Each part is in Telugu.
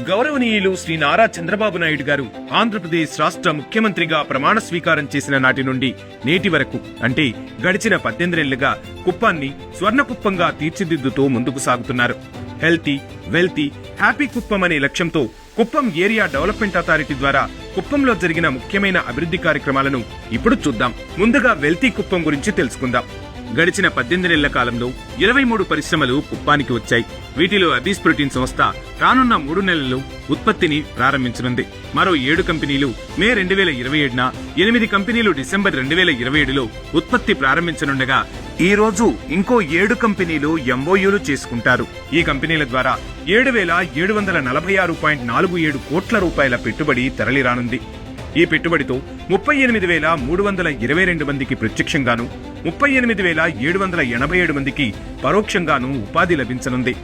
గౌరవనీయులు శ్రీ నారా చంద్రబాబు నాయుడు గారు ఆంధ్రప్రదేశ్ రాష్ట్ర ముఖ్యమంత్రిగా ప్రమాణ స్వీకారం చేసిన నాటి నుండి నేటి వరకు అంటే గడిచిన 18 ఏళ్లుగా కుప్పాన్ని స్వర్ణ కుప్పంగా తీర్చిదిద్దుతూ ముందుకు సాగుతున్నారు. హెల్తీ, వెల్తీ, హ్యాపీ కుప్పం అనే లక్ష్యంతో కుప్పం ఏరియా డెవలప్మెంట్ అథారిటీ ద్వారా కుప్పంలో జరిగిన ముఖ్యమైన అభివృద్ధి కార్యక్రమాలను ఇప్పుడు చూద్దాం. ముందుగా వెల్తీ కుప్పం గురించి తెలుసుకుందాం. గడిచిన 18 ఏళ్ల కాలంలో 23 పరిశ్రమలు కుప్పానికి వచ్చాయి. వీటిలో అబీస్ ప్రోటీన్ సంస్థ రానున్న 3 నెలల్లో ఉత్పత్తిని ప్రారంభించనుంది. మరో 7 కంపెనీలు మే 2027న, 8 కంపెనీలు డిసెంబర్ 2027లో ఉత్పత్తి ప్రారంభించనుండగా ఈ రోజు ఇంకో 7 కంపెనీలు ఎంఓయూలు చేసుకుంటారు. ఈ కంపెనీల ద్వారా 7,746.47 కోట్ల రూపాయల పెట్టుబడి తరలిరానుంది. ఈ పెట్టుబడితో 38,322 మందికి ప్రత్యక్షంగాను, 38,787 మందికి పరోక్షంగాను ఉపాధి లభించనుంది.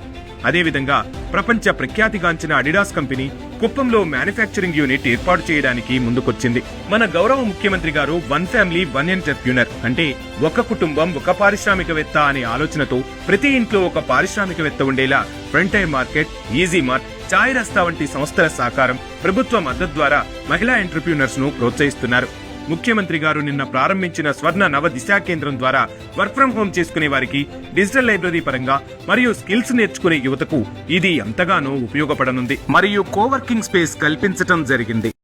అదేవిధంగా ప్రపంచ ప్రఖ్యాతిగాంచిన అడిడాస్ కంపెనీ కుప్పంలో మ్యానుఫ్యాక్చరింగ్ యూనిట్ ఏర్పాటు చేయడానికి ముందుకొచ్చింది. మన గౌరవ ముఖ్యమంత్రి గారు వన్ ఫ్యామిలీ వన్ ఎంటర్ప్రీనర్ అంటే ఒక కుటుంబం ఒక పారిశ్రామికవేత్త అనే ఆలోచనతో ప్రతి ఇంట్లో ఒక పారిశ్రామికవేత్త ఉండేలా ఫ్రంటైర్ మార్కెట్, ఈజీ మార్ట్, చాయ్ రస్తా వంటి సంస్థల సహకారం, ప్రభుత్వ మద్దతు ద్వారా మహిళా ఎంటర్ప్రీనర్స్ ను ప్రోత్సహిస్తున్నారు. ముఖ్యమంత్రి గారు నిన్న ప్రారంభించిన స్వర్ణ నవ దిశా కేంద్రం ద్వారా వర్క్ ఫ్రం హోం చేసుకునే వారికి డిజిటల్ లైబ్రరీ పరంగా మరియు స్కిల్స్ నేర్చుకునే యువతకు ఇది ఎంతగానో ఉపయోగపడనుంది. మరియు కోవర్కింగ్ స్పేస్ కల్పించటం జరిగింది.